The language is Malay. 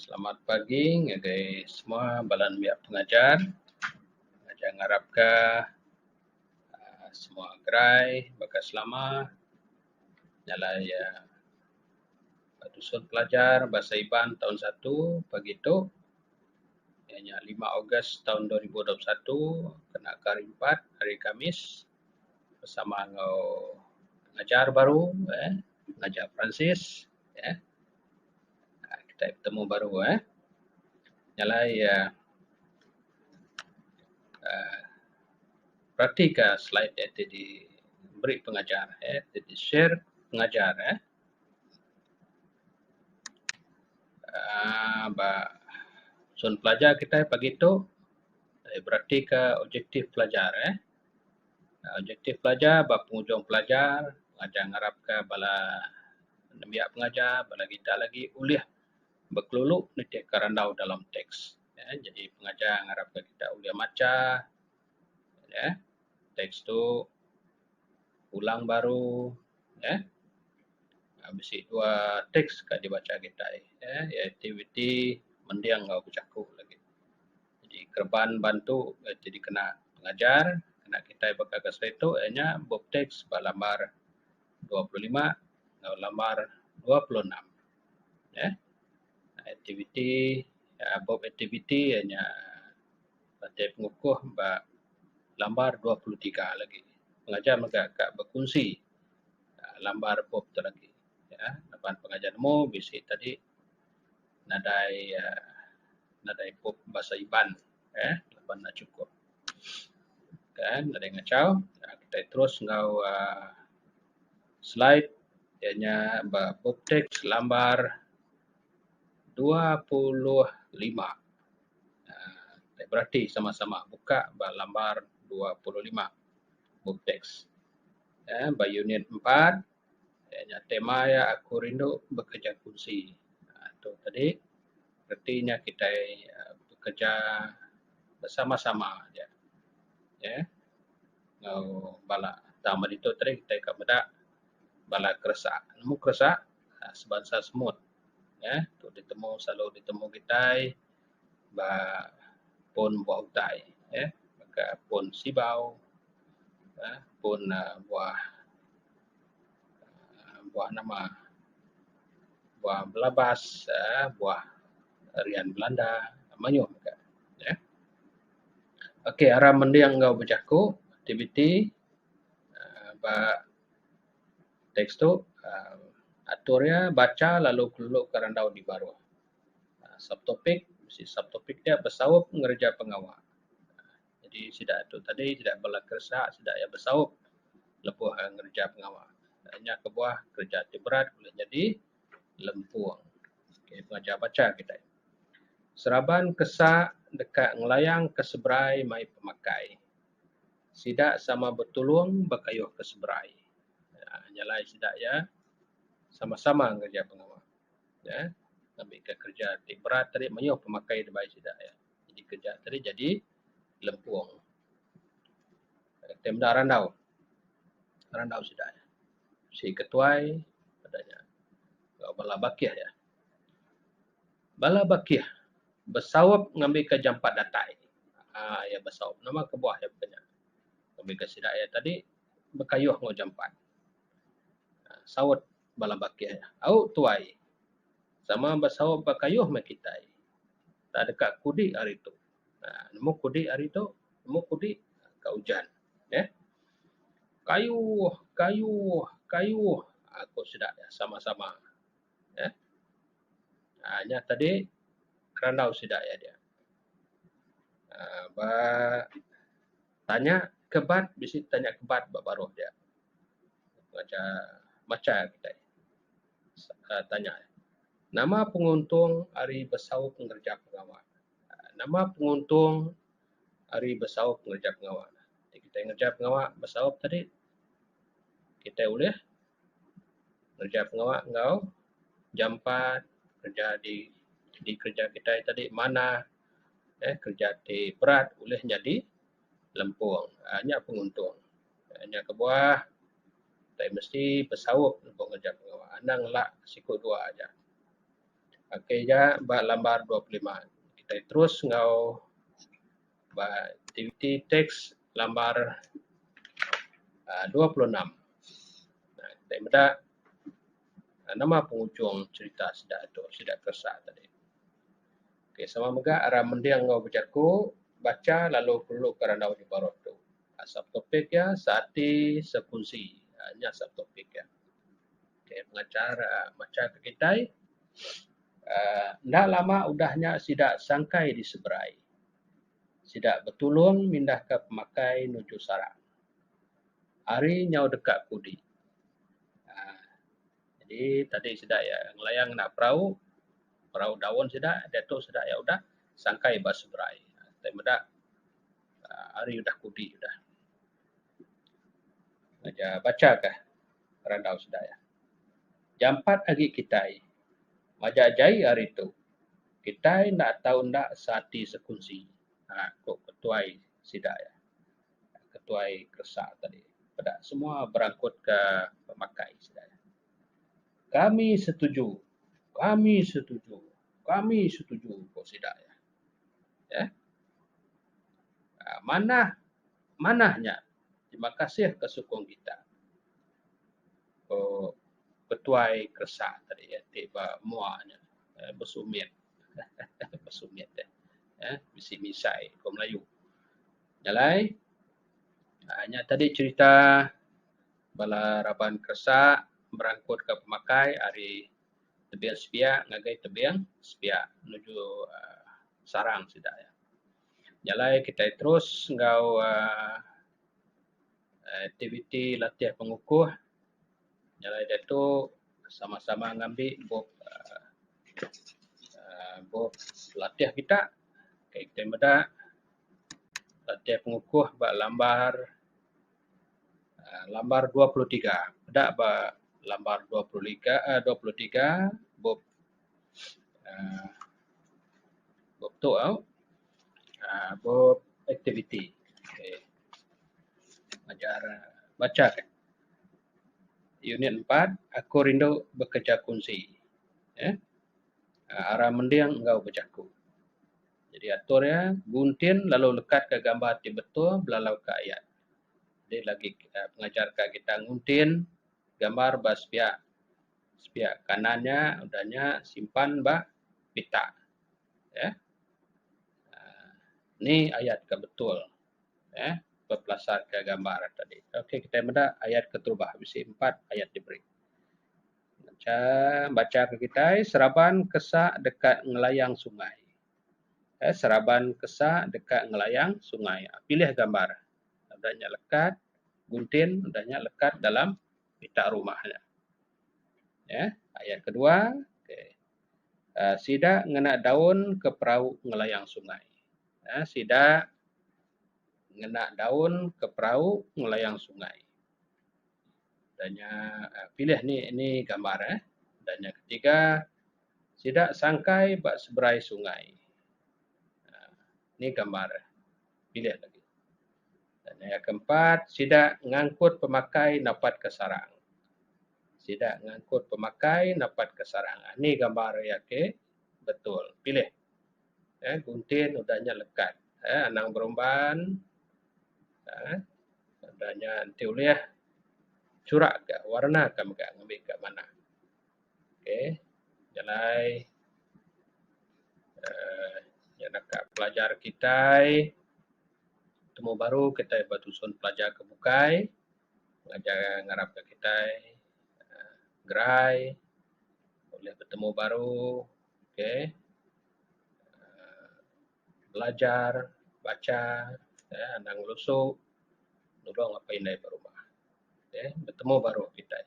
Selamat pagi ngagai semua balan biak pengajar. Pengajar ngarap ke semua gerai bakas lama nyalai dusun pelajar bahasa Iban tahun 1 pagi itu ianya 5 Ogos tahun 2021 kena hari 4 hari Kamis bersama ngau pengajar baru pengajar Francis kita bertemu baru nyalai praktika slide itu diberi pengajar di share pengajar sun pelajar kita pagi itu berarti ke objektif pelajar objektif pelajar penghujung pelajar pengajar ngarap ke bala biak pengajar bala kita lagi uliah berkeluluk nitik karandau dalam teks jadi pengajar ngarap ke kita uliah maca teks tu ulang baru habis dua teks ka dibaca kita aktiviti mendiang ngau bercakup lagi jadi kerban bantu jadi kena pengajar kena kita bakal ke itu hanya bob teks lambar 25 ngau lambar 26 aktiviti bob aktiviti hanya batai pengukuh lambar 23 lagi pengajar agak berfungsi lambar bob tu lagi depan pengajar mu bisi tadi nadai bob bahasa Iban leban nak cukup kan nadai ngacau kita terus ngau slide ianya bob teks lambar 25 berarti sama-sama buka lambar 25 bob teks unit 4 tema aku rindu bekerja kursi itu tadi artinya kita bekerja bersama-sama bala tamat itu tadi kita kepada bala kerasa nemu kerasa sebangsa semut tu selalu ditemu kita pun buah utai maka pun sibau pun buah nama buah belabas buah rian Belanda manyuh okey arah mendiang ngau berjaku aktiviti teks tu aturnya baca lalu keluluk karandau di baru subtopik dia bersaup ngerja pengawal jadi sidak itu tadi sidak bala kersa sidak ya bersaup lepuh ngerja pengawal hanya kebuah kerja berat boleh jadi lempuang pengajar baca kita seraban kesak dekat ngelayang keseberai mai pemakai sidak sama bertulung berkayuh keseberai nyalai sidak sama-sama ngerja pengawal ambil ke kerja berat tadi menyuh pemakai debai sidak jadi kerja tadi jadi lempuang temda randau sidak si ketuai padanya bala bakih bala bakih bersawap ngambil ke jampat datai ya bersawap nama kebuah punya ngambil ke sidak tadi berkayuh ngau jampat sawat bala bakih au tuai sama bersawap berkayuh mai kita tak dekat kudi hari tu nemu kudi hari tu nemu kudi ke hujan kayuh aku sidak sama-sama hanya tadi kerandau sidak dia tanya kebat bisi tanya kebat baru dia baca kita tanya nama penguntung hari bersaup pengerja pengawal nama penguntung hari bersaup pengerja pengawal kita ngerja pengawal bersaup tadi kita boleh ngerja pengawal ngau jampat kerja di kerja kita tadi mana kerja di berat boleh jadi lempuang hanya penguntung hanya kebuah tapi mesti bersaup pengerja pengawal anang lah siku dua aja Okey ja ba lambar 25. Kita terus ngau ba aktiviti teks lambar 26. Nah, kita meda nama penghujung cerita sida itu, sida kersa tadi. Okey, sama mega ara mendiang ngau bejaku, baca lalu perlu kerana di barot tu. Subtopik ya, sati sekunsi. Nya subtopik ya. Okey, pengajar baca ke kita. Ndak lama udahnya sida sangkai di seberai. Sida betulung mindah ke pemakai nuju sarang. Hari nyau dekat kudi. Jadi tadi sida ya ngelayang nak perahu daun sida, datuk sida ya udah sangkai bas seberai. Tapi dah hari udah kudi udah. Aja baca kah randau sida ya. Jam 4 agi kita. Majajai hari itu. Kita nak tahu ndak sati sekunsi. Kok ketuai sida ya. Ketuai kersa tadi. Pada semua berangkut ke pemakai sida ya. Kami setuju. Kami setuju. Kami setuju kok sida ya. Ya. Manahnya. Terima kasih ke sukong kita. Ketuai kersa tadi ya. Tiba muanya. Bersumit. Bersumit ya. Bisi misai. Kau Melayu. Nyalai. Hanya tadi cerita bala raban kersa berangkut ke pemakai hari tebiang sepia ngagai tebiang sepia menuju sarang sida ya. Nyalai kita terus ngau aktiviti latihan pengukuh. Nyalai datu sama-sama ngambil bob latihan kita. Kita meda latihan pengukuh ba lambar 23. Pada ba lambar 23 bob tu bob aktiviti. Okay. Ajar baca kan. Unit 4, aku rindu bekerja kunci. Arah mendiang engkau berjaku. Jadi atur ya, guntin lalu lekat ke gambar di betul belalau ke ayat. Jadi lagi pengajar kita nguntin gambar bas pihak kanannya udahnya simpan pita. Ya. Ini ayat ke betul. Ya. Berpelasar ke gambar tadi. Okey, kita menda ayat keterubah. Bisi 4 ayat diberi. Baca ke kita, seraban kesak dekat ngelayang sungai. Seraban kesak dekat ngelayang sungai. Pilih gambar. Udahnya lekat, guntin, udahnya lekat dalam pita rumahnya. Ya, ayat kedua. Okay. Sida ngena daun ke perahu ngelayang sungai. Sida ngena daun ke perahu ngelayang sungai. Dannya pilih ni gambar. Dannya ketiga, sida sangkai bak seberai sungai. Ni gambar. Pilih lagi. Dan yang keempat, sida ngangkut pemakai napat ke sarang. Sida ngangkut pemakai napat ke sarang. Ni gambar ya ke betul. Pilih. Guntin udahnya lekat. Anang berumban. Udahnya nanti ulih curak ke warna ke ngambil ke mana. Okey. Jalai yang nak pelajar kita temu baru kita batusun pelajar ke bukai mengajar ngarap ke kita gerai boleh bertemu baru. Okey. Belajar baca nang lusuk nulung apa indai berubah. Okey, bertemu baru kita.